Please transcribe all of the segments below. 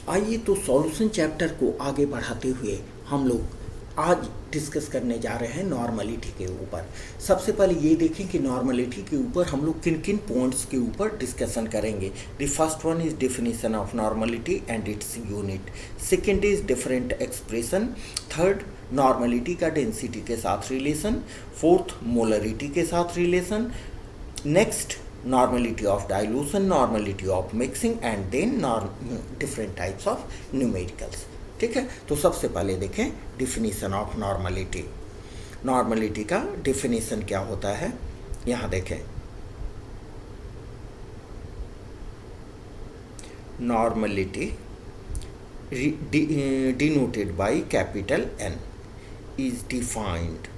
आइए तो solution chapter को आगे बढ़ाते हुए हम लोग आज डिस्कस करने जा रहे हैं नॉर्मलिटी के ऊपर। सबसे पहले ये देखें कि नॉर्मलिटी के ऊपर हम लोग किन किन पॉइंट्स के ऊपर डिस्कशन करेंगे। The first one is definition of normality and its unit. Second is different expression. Third, normality का डेंसिटी के साथ रिलेशन। फोर्थ, मोलरिटी के साथ relation. Next, normality of dilution, normality of mixing and then different types of numericals. ठीक है, तो सबसे पहले देखें डिफिनीशन ऑफ नॉर्मलिटी। नॉर्मलिटी का डिफिनीशन क्या होता है, यहाँ देखें। Normality denoted by capital N is defined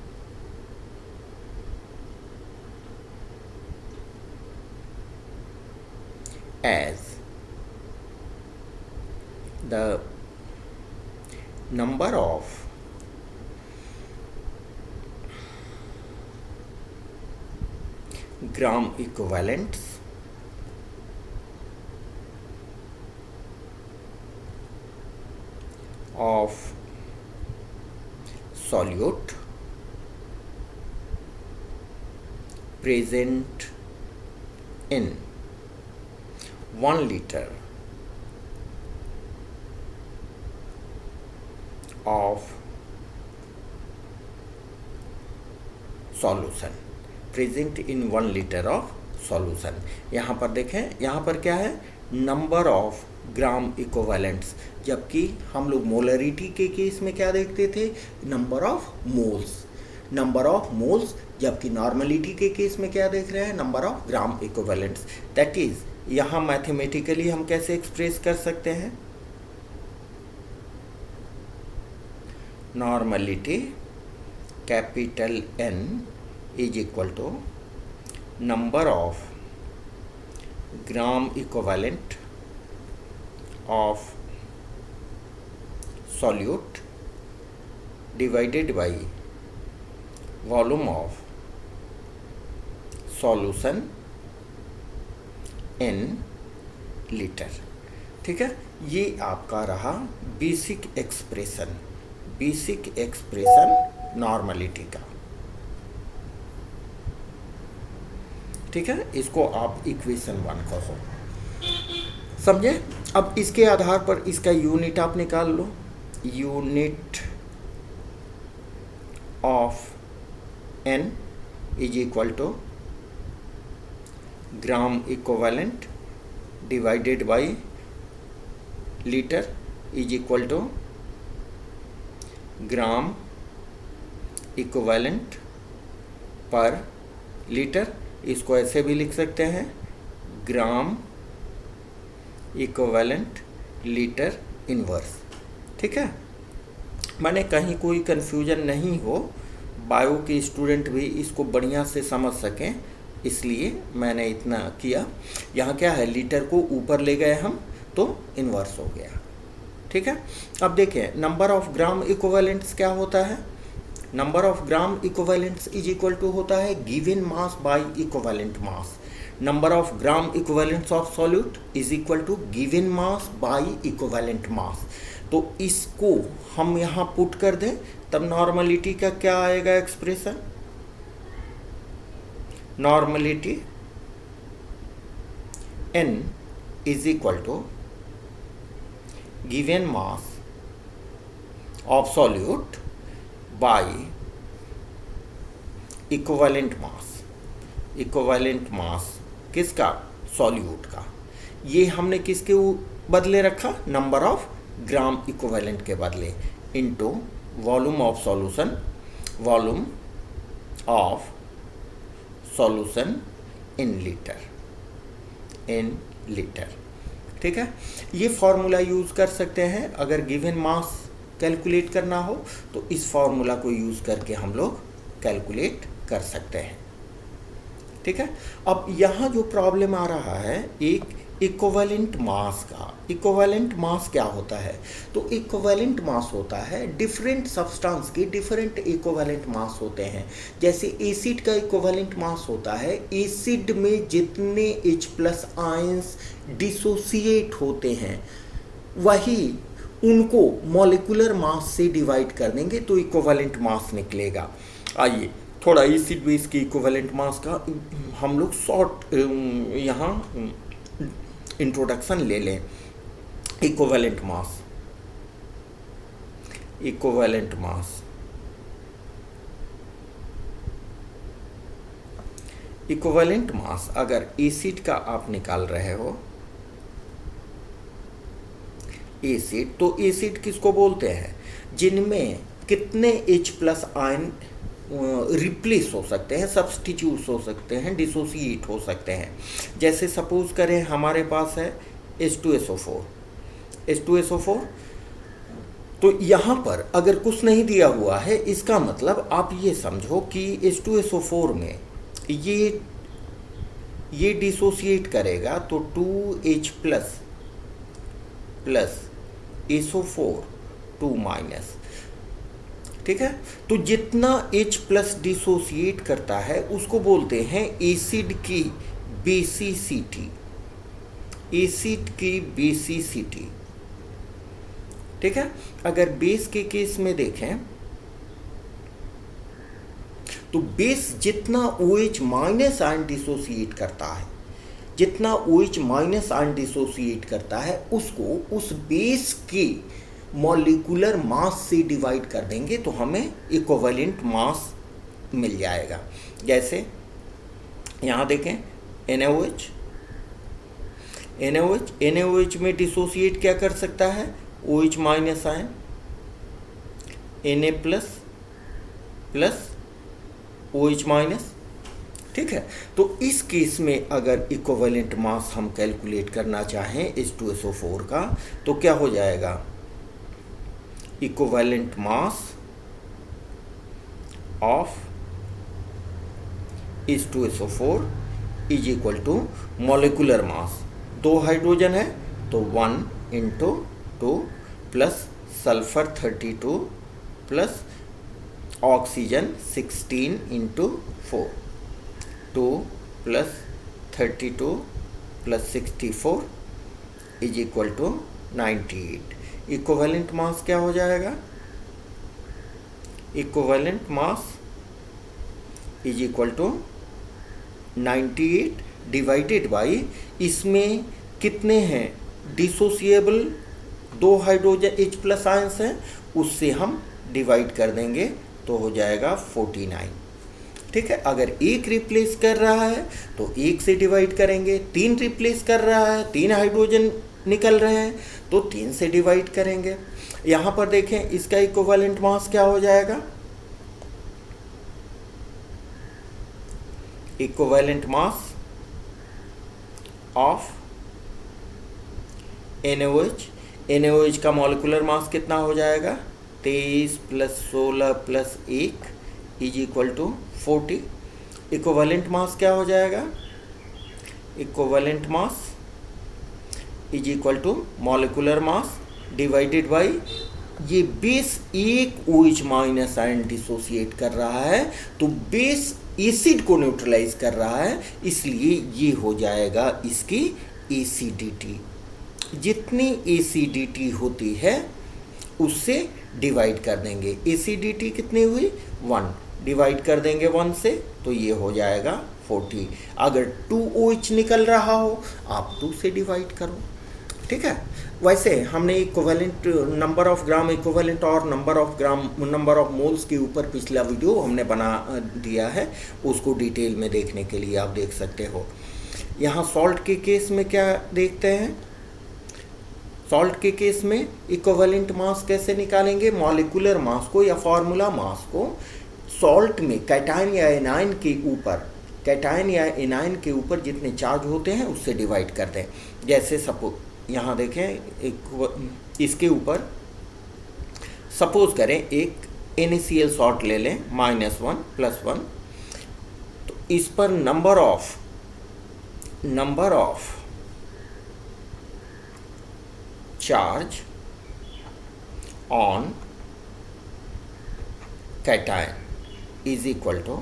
as the number of gram equivalents of solute present in 1 liter of solution, present in 1 liter of solution। यहाँ पर देखें, यहाँ पर क्या है, नंबर ऑफ ग्राम इक्विवेलेंट्स, जबकि हम लोग मोलरिटी के केस में क्या देखते थे, number of moles, number of moles, जबकि नॉर्मलिटी के केस में क्या देख रहे हैं, number of gram equivalents. That is यहाँ मैथमेटिकली हम कैसे एक्सप्रेस कर सकते हैं, normality capital N is equal to number of gram equivalent of solute divided by volume of solution in liter। ठीक है, ये आपका रहा basic expression, basic expression normality का। ठीक है, इसको आप इक्वेशन 1 कहो, समझे। अब इसके आधार पर इसका यूनिट आप निकाल लो। Unit of N is equal to gram equivalent divided by litre is equal to gram equivalent per litre. इसको ऐसे भी लिख सकते हैं, ग्राम इक्विवेलेंट लीटर इनवर्स। ठीक है, माने कहीं कोई कन्फ्यूजन नहीं हो, बायो के स्टूडेंट भी इसको बढ़िया से समझ सकें, इसलिए मैंने इतना किया। यहाँ क्या है, लीटर को ऊपर ले गए हम तो इनवर्स हो गया। ठीक है, अब देखें नंबर ऑफ ग्राम इक्विवेलेंट्स क्या होता है। Number of gram equivalents is equal to होता है given mass by equivalent mass. Number of gram equivalents of solute is equal to given mass by equivalent mass. तो इसको हम यहाँ पुट कर दें, तब नॉर्मलिटी का क्या आएगा expression, normality N is equal to given mass of solute by equivalent mass. Equivalent mass किसका, सॉल्यूट का। ये हमने किसके बदले रखा, नंबर ऑफ ग्राम इक्विवेलेंट के बदले, into volume of solution, volume of solution in litre, in litre. ठीक है, ये फॉर्मूला यूज़ कर सकते हैं। अगर गिवन मास कैलकुलेट करना हो तो इस फॉर्मूला को यूज़ करके हम लोग कैलकुलेट कर सकते हैं। ठीक है, अब यहाँ जो प्रॉब्लम आ रहा है एक इक्विवेलेंट मास का। इक्विवेलेंट मास क्या होता है, तो इक्विवेलेंट मास होता है डिफरेंट सब्सटेंस के डिफरेंट इक्विवेलेंट मास होते हैं। जैसे एसिड का इक्विवेलेंट मास होता है, एसिड में जितने H+ आयंस डिसोसिएट होते हैं वही उनको मॉलिक्यूलर मास से डिवाइड कर देंगे तो इक्विवेलेंट मास निकलेगा। आइए थोड़ा एसिड बेस के इक्विवेलेंट मास का हम लोग शॉर्ट यहाँ इंट्रोडक्शन ले लें। Equivalent mass, equivalent mass, equivalent मास अगर एसिड का आप निकाल रहे हो एसिड, तो एसिड किसको बोलते हैं? जिनमें कितने H प्लस आयन रिप्लेस हो सकते हैं, सब्सटीट्यूट हो सकते हैं, डिसोसिएट हो सकते हैं। जैसे सपोज करें हमारे पास है H2SO4, H2SO4, तो यहाँ पर अगर कुछ नहीं दिया हुआ है, इसका मतलब आप ये समझो कि H2SO4 में ये डिसोसिएट करेगा तो 2H plus plus SO4 2 minus, ठीक है। तो जितना H प्लस डिसोसिएट करता है उसको बोलते हैं एसिड की बेसिसिटी, एसिड की बेसिसिटी, ठीक है। अगर बेस के केस में देखें तो बेस जितना OH माइनस आयन डिसोसिएट करता है, जितना OH माइनस आयन डिसोसिएट करता है उसको उस बेस के मॉलिक्यूलर मास से डिवाइड कर देंगे तो हमें इक्विवेलेंट मास मिल जाएगा। जैसे यहाँ देखें NaOH, NaOH, NaOH में डिसोसिएट क्या कर सकता है? OH minus ion, Na plus plus OH minus, ठीक है। तो इस केस में अगर इक्विवेलेंट मास हम कैलकुलेट करना चाहें H2SO4 का तो क्या हो जाएगा? Equivalent mass of H2SO4 is equal to molecular mass, 2 hydrogen है तो 1 into 2 plus sulphur 32 plus oxygen 16 into 4, 2 plus 32 plus 64 is equal to 98। Equivalent mass क्या हो जाएगा? Equivalent mass is equal to 98 divided by, इसमें कितने हैं dissociable? 2 hydrogen H plus ions हैं, उससे हम डिवाइड कर देंगे तो हो जाएगा 49, ठीक है। अगर एक रिप्लेस कर रहा है तो एक से डिवाइड करेंगे, 3 रिप्लेस कर रहा है, 3 हाइड्रोजन निकल रहे हैं तो 3 से डिवाइड करेंगे। यहाँ पर देखें इसका इक्विवेलेंट मास क्या हो जाएगा? Equivalent mass of NaOH, NaOH का मॉलिक्यूलर मास कितना हो जाएगा? 23 plus 16 plus 1 is equal to 40। Equivalent mass क्या हो जाएगा? Equivalent mass is equal to molecular mass divided by, ये बेस एक OH माइनस आयन डिसोसिएट कर रहा है तो बेस एसिड को न्यूट्रलाइज कर रहा है, इसलिए ये हो जाएगा इसकी एसिडिटी। जितनी एसिडिटी होती है उससे डिवाइड कर देंगे। एसिडिटी कितनी हुई? 1, डिवाइड कर देंगे 1 से तो ये हो जाएगा 40। अगर 2OH निकल रहा हो आप 2 से डिवाइड करो, ठीक है। वैसे हमने equivalent number of gram equivalent और नंबर ऑफ मोल्स के ऊपर पिछला वीडियो हमने बना दिया है, उसको डिटेल में देखने के लिए आप देख सकते हो। यहाँ सॉल्ट के केस में क्या देखते हैं? सॉल्ट के केस में इक्विवेलेंट मास कैसे निकालेंगे? मॉलिक्यूलर मास को या फार्मूला मास को सॉल्ट में कैटायन या एनायन के ऊपर, कैटायन या एनायन के ऊपर जितने चार्ज होते हैं उससे डिवाइड कर दें। जैसे सपोज यहाँ देखें इसके ऊपर सपोज करें एक NaCl सॉल्ट ले लें -1 +1, तो इस पर number of charge on cation is equal to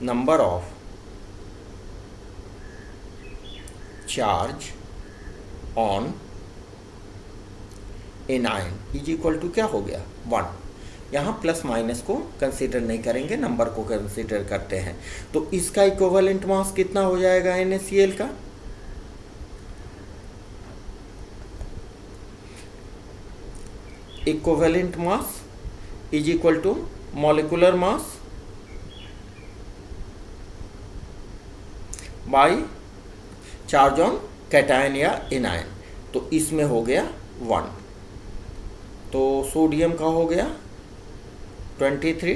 number of charge on anion is equal to क्या हो गया 1। यहाँ प्लस माइनस को कंसीडर नहीं करेंगे, नंबर को कंसीडर करते हैं। तो इसका इक्विवेलेंट मास कितना हो जाएगा NaCl का? Equivalent mass is equal to molecular mass by charge on cation या एनायन। तो इसमें हो गया 1। तो सोडियम का हो गया 23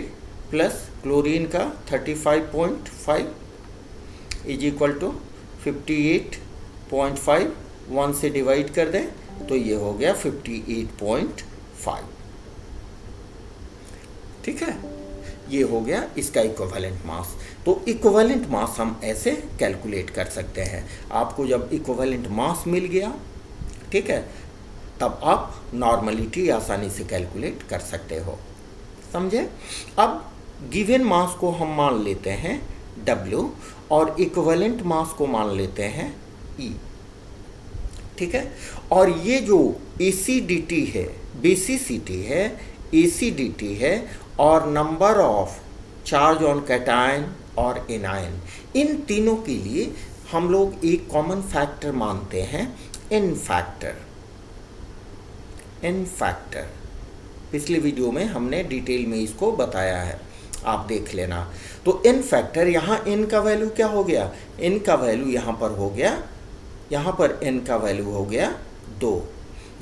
प्लस क्लोरीन का 35.5 इज इक्वल टू 58.5। 1 से डिवाइड कर दें तो ये हो गया 58.5। ठीक है, ये हो गया इसका इक्विवेलेंट मास। तो इक्विवेलेंट मास हम ऐसे कैलकुलेट कर सकते हैं। आपको जब इक्विवेलेंट मास मिल गया, ठीक है, तब आप नॉर्मलिटी आसानी से कैलकुलेट कर सकते हो। समझे? अब गिवन मास को हम मान लेते हैं W और इक्विवेलेंट मास को मान लेते हैं E। ठीक है, और ये जो एसिडिटी है, बेसिसिटी है, एसिडिटी है और number of charge on cation और एनायन, इन तीनों के लिए हम लोग एक कॉमन फैक्टर मानते हैं, एन फैक्टर। एन फैक्टर पिछले वीडियो में हमने डिटेल में इसको बताया है, आप देख लेना। तो एन फैक्टर, यहाँ एन का वैल्यू क्या हो गया? एन का वैल्यू यहाँ पर हो गया, यहाँ पर एन का वैल्यू हो गया 2,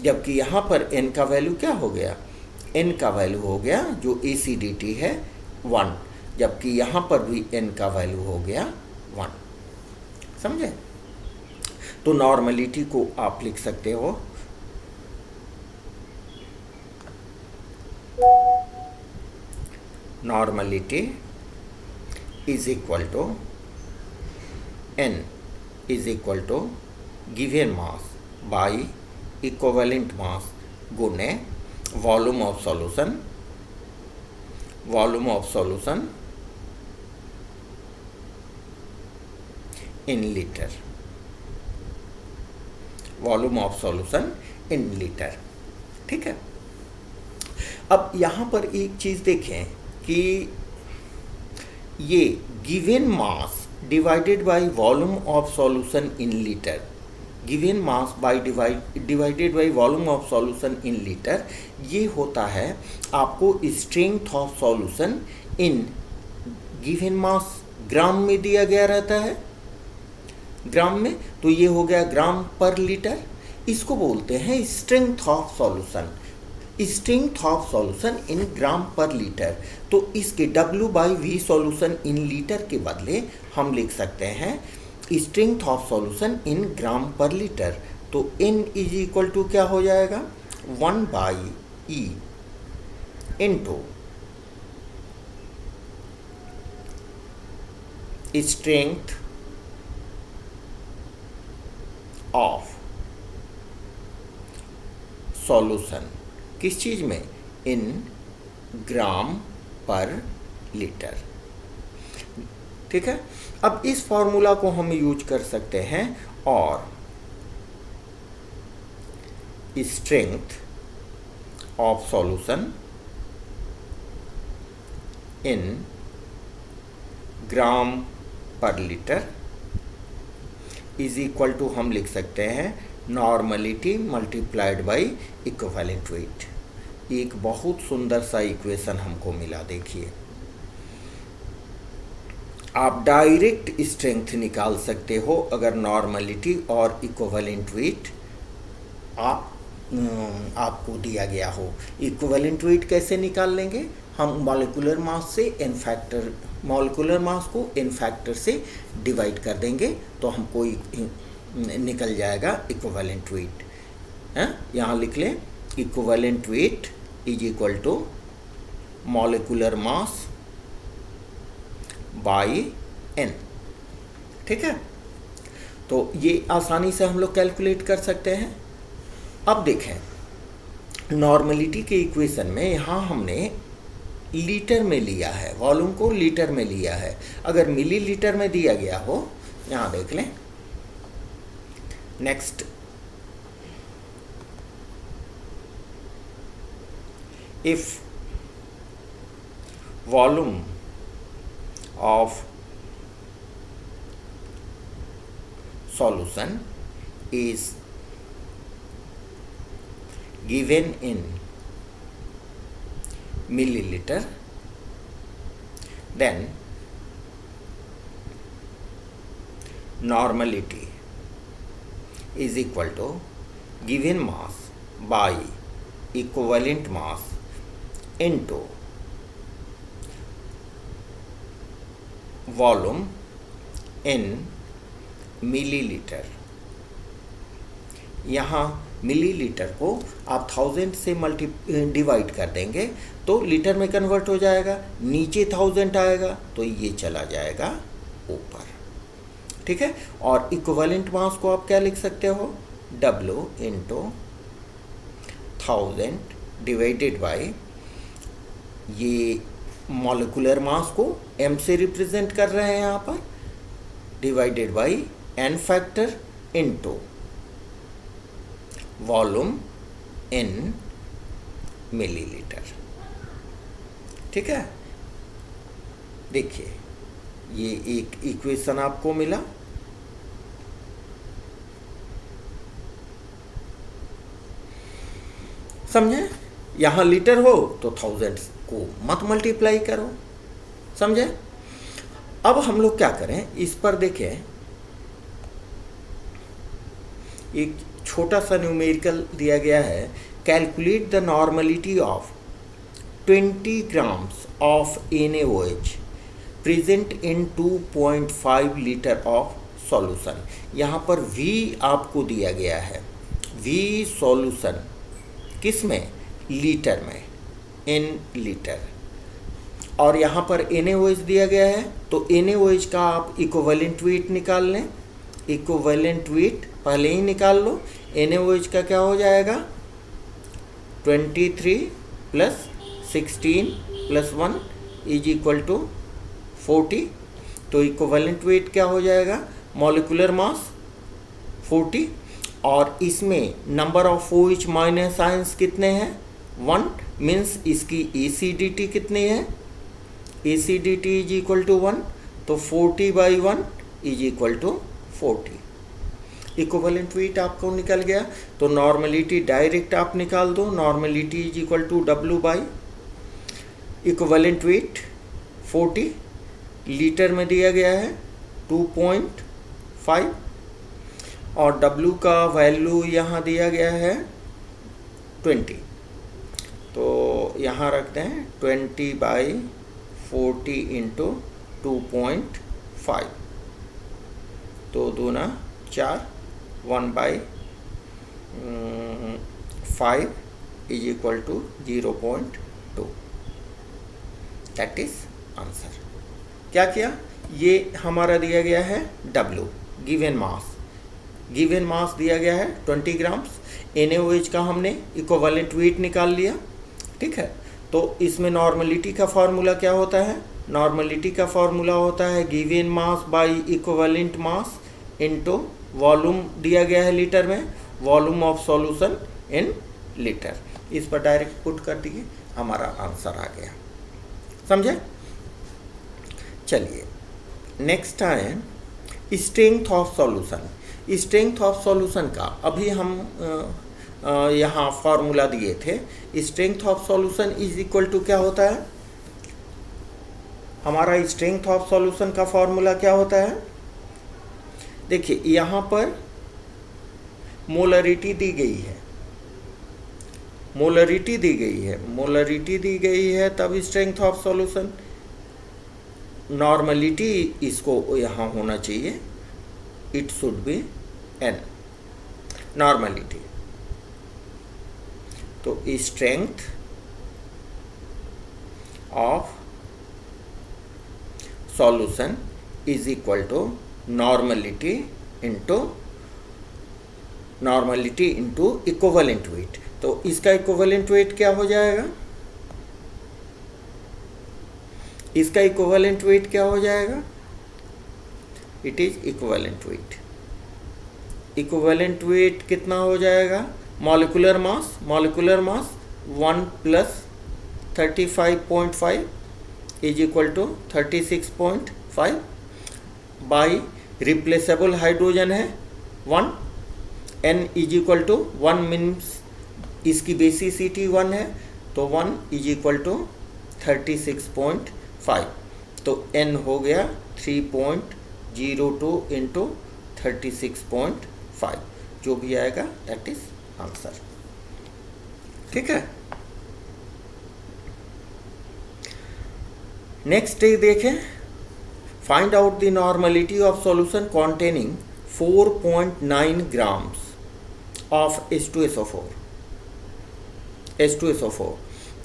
जबकि यहाँ पर एन का वैल्यू क्या हो गया? एन का वैल्यू हो गया जो एसिडिटी है 1, जबकि यहाँ पर भी एन का वैल्यू हो गया 1। समझे? तो नॉर्मलिटी को आप लिख सकते हो normality is equal to n is equal to given mass by equivalent mass गुने volume of solution, volume of solution in litre, volume of solution in litre. ठीक है, अब यहाँ पर एक चीज़ देखें कि ये given mass divided by volume of solution in litre, given mass by divided by volume of solution in litre, ये होता है आपको strength of solution in given mass gram में दिया गया रहता है, ग्राम में। तो ये हो गया ग्राम पर लीटर। इसको बोलते हैं strength of solution, strength of solution in gram per litre. तो इसके W/V सॉल्यूशन इन लीटर के बदले हम लिख सकते हैं strength of solution in gram per litre. तो N इज इक्वल टू क्या हो जाएगा? 1/E into strength of solution, किस चीज में? इन ग्राम पर लीटर। ठीक है, अब इस फॉर्मूला को हम यूज कर सकते हैं और strength of solution in gram per litre is equal to हम लिख सकते हैं normality multiplied by equivalent weight. एक बहुत सुंदर सा इक्वेशन हमको मिला। देखिए, आप डायरेक्ट स्ट्रेंथ निकाल सकते हो अगर नॉर्मलिटी और इक्विवेलेंट वेट आपको दिया गया हो। इक्विवेलेंट वेट कैसे निकाल लेंगे? हम मॉलिक्यूलर मास से एन फैक्टर, मॉलिक्यूलर मास को एन फैक्टर से डिवाइड कर देंगे तो हमको निकल जाएगा इक्विवेलेंट वेट। हैं, यहाँ लिख लें equivalent weight is equal to molecular mass by N. ठीक है, तो ये आसानी से हम लोग कैलकुलेट कर सकते हैं। अब देखें, नॉर्मलिटी के इक्वेशन में यहाँ हमने लीटर में लिया है, वॉल्यूम को लीटर में लिया है। अगर मिलीलीटर में दिया गया हो, यहाँ देख लें। Next, if volume of solution is given in milliliter, then normality is equal to given mass by equivalent mass into volume in millilitre. यहाँ मिलीलीटर को आप 1000 से डिवाइड कर देंगे तो लीटर में कन्वर्ट हो जाएगा, नीचे 1000 आएगा तो ये चला जाएगा ऊपर, ठीक है। और इक्विवेलेंट मास को आप क्या लिख सकते हो, W इंटू 1000 डिवाइडेड बाई, ये मॉलिक्यूलर मास को m से रिप्रेजेंट कर रहे हैं यहाँ पर, divided by n factor into volume in millilitre, ठीक है। देखिए ये एक इक्वेशन आपको मिला, समझे। यहाँ लीटर हो तो 1000 को मत मल्टीप्लाई करो, समझे। अब हम लोग क्या करें, इस पर देखें, एक छोटा सा न्यूमेरिकल दिया गया है, calculate the normality of 20 grams of NaOH present in 2.5 litre of solution. यहाँ पर V आपको दिया गया है, V सॉल्यूशन किस में, लीटर में, इन लीटर, और यहाँ पर NaOH दिया गया है तो NaOH का आप इक्विवेलेंट वेट निकाल लें, इक्विवेलेंट वेट पहले ही निकाल लो। NaOH का क्या हो जाएगा, 23 plus 16 plus 1 is equal to 40, तो इक्विवेलेंट वेट क्या हो जाएगा, मॉलिक्यूलर मास 40, और इसमें number of OH minus ions कितने हैं, 1, मीन्स इसकी एसिडिटी कितनी है, एसिडिटी इज इक्वल टू 1, तो 40/1 is equal to 40। Equivalent weight आपको निकल गया, तो नॉर्मलिटी डायरेक्ट आप निकाल दो, normality is equal to W by equivalent weight 40, litre में दिया गया है 2.5, और W का वैल्यू यहाँ दिया गया है 20, तो यहाँ रखते हैं 20/40 इंटू 2.5, तो 2 ना 4, 1/5 is equal to 0.2, that is answer. क्या किया, ये हमारा दिया गया है W, गिवन मास दिया गया है 20 ग्राम्स, NaOH का हमने इक्विवेलेंट वेट निकाल लिया, ठीक है। तो इसमें नॉर्मलिटी का फॉर्मूला क्या होता है, नॉर्मलिटी का फॉर्मूला होता है given mass by equivalent mass into volume दिया गया है लीटर में, volume of solution in litre. इस पर डायरेक्ट पुट कर दिए, हमारा आंसर आ गया, समझे। चलिए नेक्स्ट है strength of solution. Strength of solution का अभी हम यहाँ फॉर्मूला दिए थे। Strength of solution is equal to क्या होता है, हमारा स्ट्रेंथ ऑफ सॉल्यूशन का फॉर्मूला क्या होता है, देखिए यहाँ पर मोलरिटी दी गई है, मोलरिटी दी गई है तब स्ट्रेंथ ऑफ सॉल्यूशन, नॉर्मलिटी इसको यहाँ होना चाहिए, it should be N normality, तो strength of solution is equal to normality into equivalent weight. तो इसका इक्विवेलेंट वेट क्या हो जाएगा, इसका इक्विवेलेंट वेट क्या हो जाएगा, it is equivalent weight. Equivalent weight कितना हो जाएगा, molecular mass 1 plus 35.5 is equal to 36.5 by replaceable hydrogen है 1, n is equal to 1 means इसकी बेसिसिटी 1 है, तो 1 इज इक्वल टू 36.5, तो n हो गया 3.02 इंटू 36.5, जो भी आएगा दैट इज आंसर। ठीक है, नेक्स्ट देखें, find out the normality of solution containing 4.9 grams of H2SO4।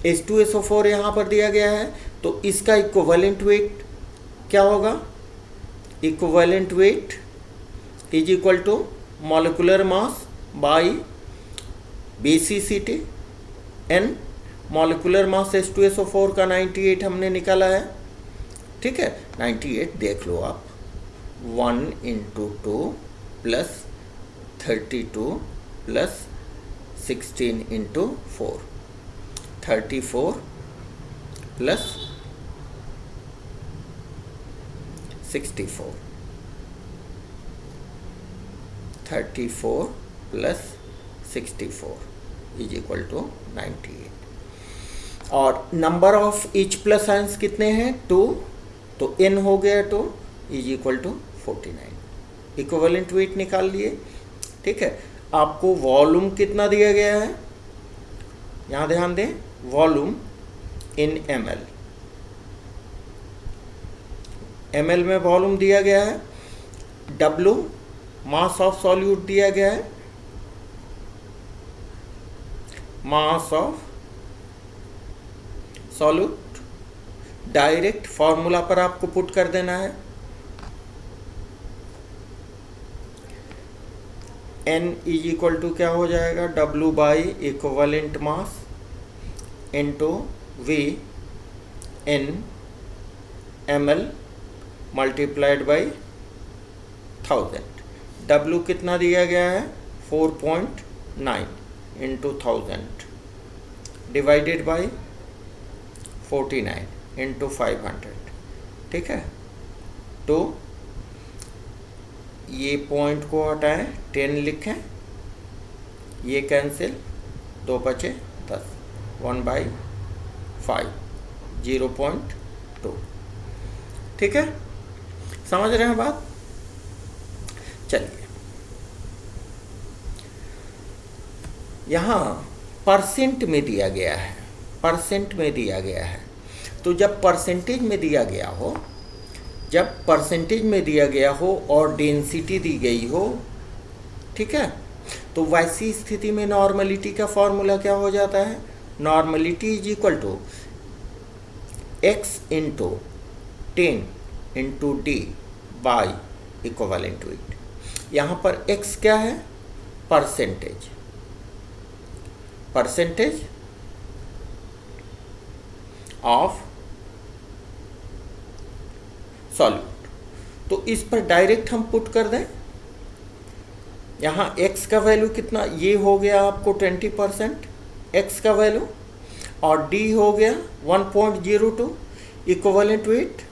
H2SO4 यहाँ पर दिया गया है, तो इसका इक्विवेलेंट वेट क्या होगा? Equivalent weight is equal to molecular mass by basicity n। Molecular mass H2SO4 का 98 हमने निकाला है। ठीक है, 98 देख लो आप, 1 into 2 plus 32 plus 16 into 4, 34 plus 64, 34 plus 64 is equal to 98। और number of H plus ions कितने हैं? 2, तो n हो गया 2 is equal to 49। Equivalent weight निकाल लिए। ठीक है, आपको वॉल्यूम कितना दिया गया है? यहाँ ध्यान दें, वॉल्यूम इन ml, ml में वॉल्यूम दिया गया है। W मास ऑफ सॉल्यूट दिया गया है, मास ऑफ सॉल्यूट डायरेक्ट फॉर्मूला पर आपको पुट कर देना है। n इज इक्वल टू क्या हो जाएगा? W by equivalent mass into V n ml multiplied by 1000। W कितना दिया गया है? 4.9 इंटू 1000 डिवाइडेड बाई 49 इंटू 500। ठीक है, तो ये पॉइंट को हटाएं, 10 लिखें, ये कैंसिल, 2 बचे 10, 1/5, 0.2। ठीक है, समझ रहे हैं बात? चलिए, यहाँ परसेंट में दिया गया है, परसेंट में दिया गया है, तो जब परसेंटेज में दिया गया हो, जब परसेंटेज में दिया गया हो और डेंसिटी दी गई हो, ठीक है, तो वैसी स्थिति में नॉर्मलिटी का फॉर्मूला क्या हो जाता है? Normality is equal to x into 10 into D by equivalent weight. यहाँ पर x क्या है? परसेंटेज, परसेंटेज ऑफ सॉल्यूट, तो इस पर डायरेक्ट हम पुट कर दें। यहाँ x का वैल्यू कितना? ये हो गया आपको 20% x का वैल्यू, और d हो गया 1.02। इक्विवेलेंट वेट,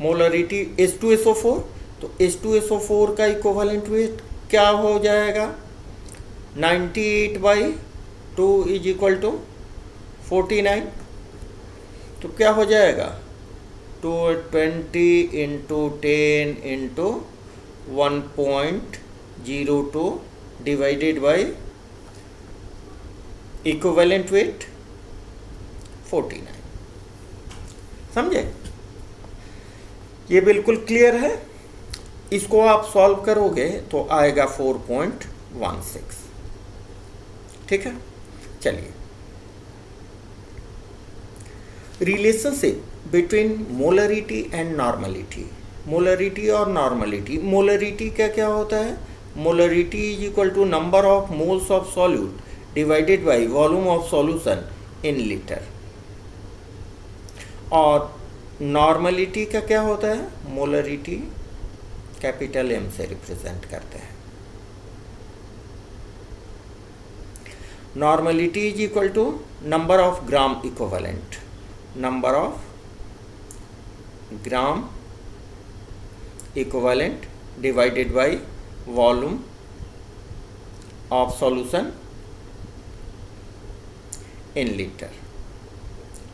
मोलरिटी H2SO4, तो H2SO4 का इक्विवेलेंट वेट क्या हो जाएगा? 98/2 इज इक्वल टू 49, तो क्या हो जाएगा? 220 into 10 into 1.02 divided by equivalent wait 49। समझे? ये बिल्कुल क्लियर है। इसको आप सॉल्व करोगे तो आएगा 4.16। ठीक है, चलिए, relationship between molarity and normality. Molarity और नॉर्मलिटी, मोलरिटी क्या क्या होता है? Molarity is equal to number of moles of solute divided by volume of solution in litre. और नॉर्मलिटी का क्या होता है? मोलरिटी कैपिटल M से रिप्रेजेंट करते हैं। Normality is equal to number of gram equivalent, number of gram equivalent divided by volume of solution in litre.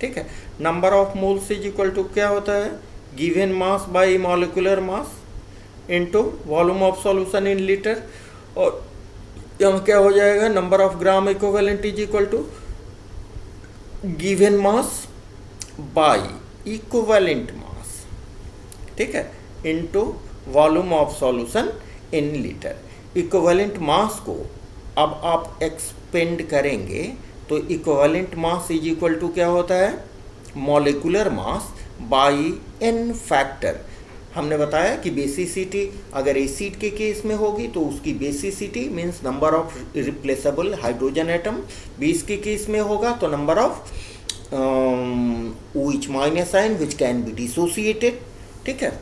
ठीक है, number of moles is equal to क्या होता है, given mass by molecular mass into volume of solution in litre. और यहाँ क्या हो जाएगा, number of gram equivalent is equal to given mass by equivalent mass, ठीक है, into volume of solution in litre. Equivalent mass को अब आप एक्सपेंड करेंगे तो equivalent mass is equal to क्या होता है, molecular mass by N factor. हमने बताया कि बेसिसिटी अगर एसिड के केस में होगी तो उसकी basicity means number of replaceable hydrogen atom, base के केस में होगा तो number of OH minus ion which can be dissociated, ठीक है,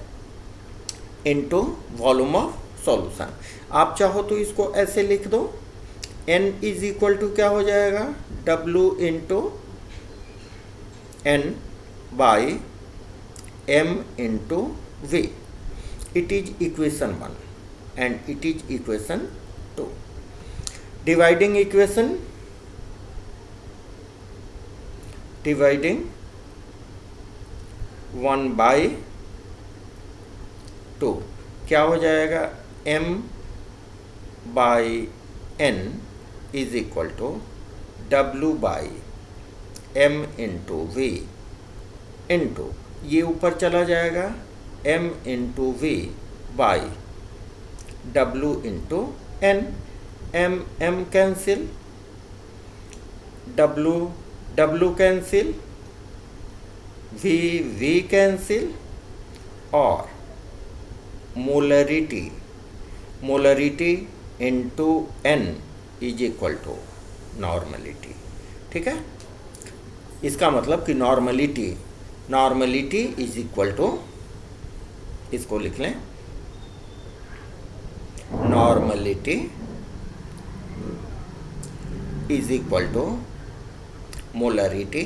इनटू वॉल्यूम ऑफ सॉल्यूशन। आप चाहो तो इसको ऐसे लिख दो, N इज इक्वल टू क्या हो जाएगा, W into N by M into V। It is equation 1 and it is equation 2। Dividing equation, dividing 1 by 2 क्या हो जाएगा, M by N is equal to W by M into V into ये ऊपर चला जाएगा M into V by W into N। M M cancel, W cancel, V cancel और molarity into N is equal to normality. ठीक है, इसका मतलब कि नॉर्मलिटी इज इक्वल टू, इसको लिख लें, normality is equal to molarity,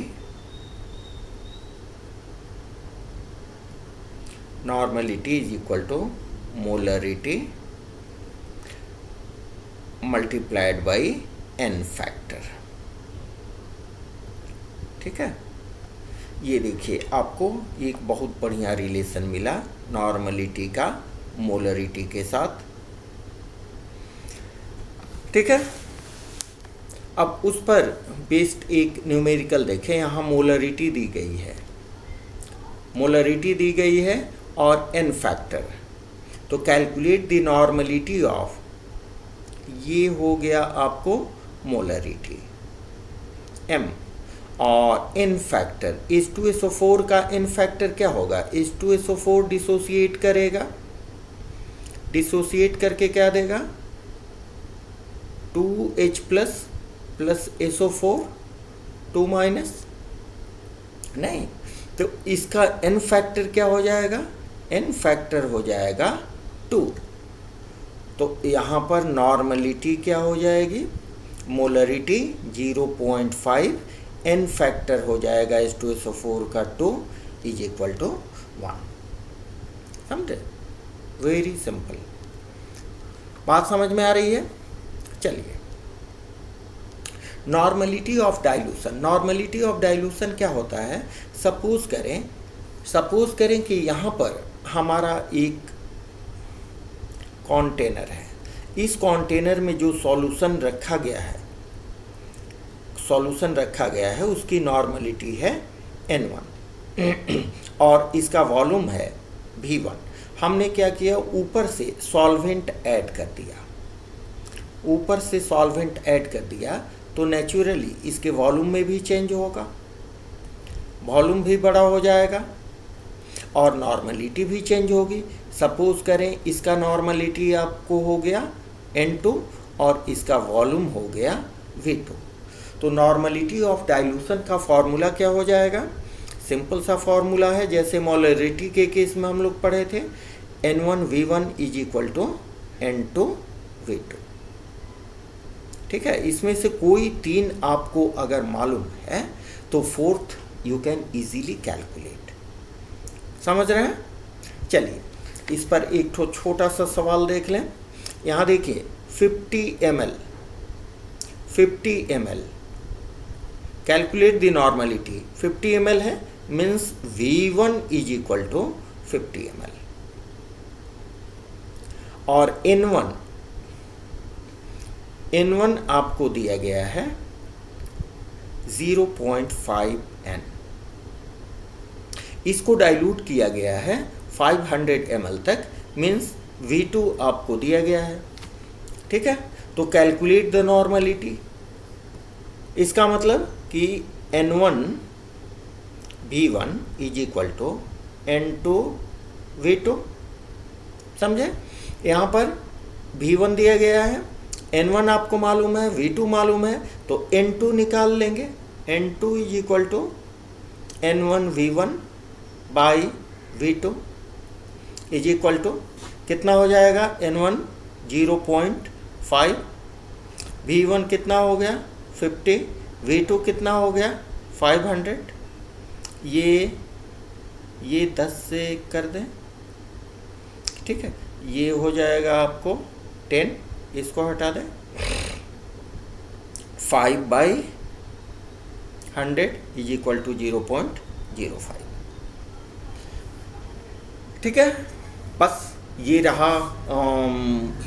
normality is equal to molarity multiplied by N factor. ठीक है, ये देखिए आपको एक बहुत बढ़िया रिलेशन मिला नॉर्मलिटी का मोलरिटी के साथ। ठीक है, अब उस पर बेस्ड एक न्यूमेरिकल देखें। यहाँ मोलरिटी दी गई है और N फैक्टर, तो कैलकुलेट द नॉर्मलिटी ऑफ, ये हो गया आपको मोलरिटी M और N फैक्टर H2SO4 का N फैक्टर क्या होगा, H2SO4 डिसोसिएट करेगा, डिसोसिएट करके क्या देगा 2H प्लस SO4 2 माइनस नहीं, तो इसका N फैक्टर क्या हो जाएगा, N फैक्टर हो जाएगा 2। तो यहाँ पर नॉर्मलिटी क्या हो जाएगी, मोलरिटी 0.5, N फैक्टर हो जाएगा H2SO4 का 2 इज इक्वल टू 1। समझे, वेरी सिंपल बात समझ में आ रही है। चलिए, नॉर्मलिटी ऑफ डाइल्यूशन क्या होता है, सपोज करें कि यहाँ पर हमारा एक कंटेनर है, इस कंटेनर में जो सॉल्यूशन रखा गया है उसकी नॉर्मलिटी है N1 और इसका वॉल्यूम है V1। हमने क्या किया, ऊपर से सॉल्वेंट ऐड कर दिया, तो नेचुरली इसके वॉल्यूम में भी चेंज होगा, वॉल्यूम भी बड़ा हो जाएगा और नॉर्मलिटी भी चेंज होगी। सपोज करें इसका नॉर्मलिटी आपको हो गया N2 और इसका वॉल्यूम हो गया V2। तो नॉर्मलिटी ऑफ डाइल्यूशन का फॉर्मूला क्या हो जाएगा, सिंपल सा फॉर्मूला है, जैसे मोलरिटी के केस में हम लोग पढ़े थे, N1 V1 is equal to N2 V2। ठीक है, इसमें से कोई 3 आपको अगर मालूम है तो fourth you can easily calculate. समझ रहे हैं? चलिए इस पर एक ठो छोटा सा सवाल देख लें। यहाँ देखिए 50 ml calculate the normality. 50 ml है, means V1 is equal to 50 ml और N1 आपको दिया गया है 0.5 N। इसको डाइल्यूट किया गया है 500 ml तक, मीन्स V2 आपको दिया गया है। ठीक है, तो कैलकुलेट द नॉर्मलिटी। इसका मतलब कि N1 V1 is equal to N2 V2। समझे? यहाँ पर V1 दिया गया है, N1 आपको मालूम है, V2 मालूम है, तो N2 निकाल लेंगे। N2 is equal to N1 V1 by V2 is equal to कितना हो जाएगा? N1 0.5, V1 कितना हो गया? 50, V2 कितना हो गया? 500। ये 10 से कर दें, ठीक है, ये हो जाएगा आपको 10, इसको हटा दें। 5/100 इज इक्वल टू 0.05। ठीक है, बस ये रहा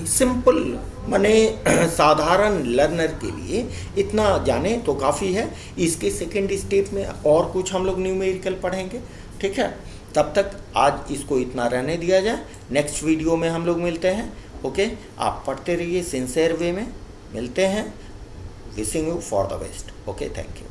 सिंपल, माने साधारण लर्नर के लिए इतना जाने तो काफ़ी है। इसके सेकेंड स्टेप में और कुछ हम लोग न्यूमेरिकल पढ़ेंगे। ठीक है, तब तक आज इसको इतना रहने दिया जाए। नेक्स्ट वीडियो में हम लोग मिलते हैं। ओके, आप पढ़ते रहिए सिंसियर वे में। मिलते हैं। Wishing you for the best. Okay, thank you.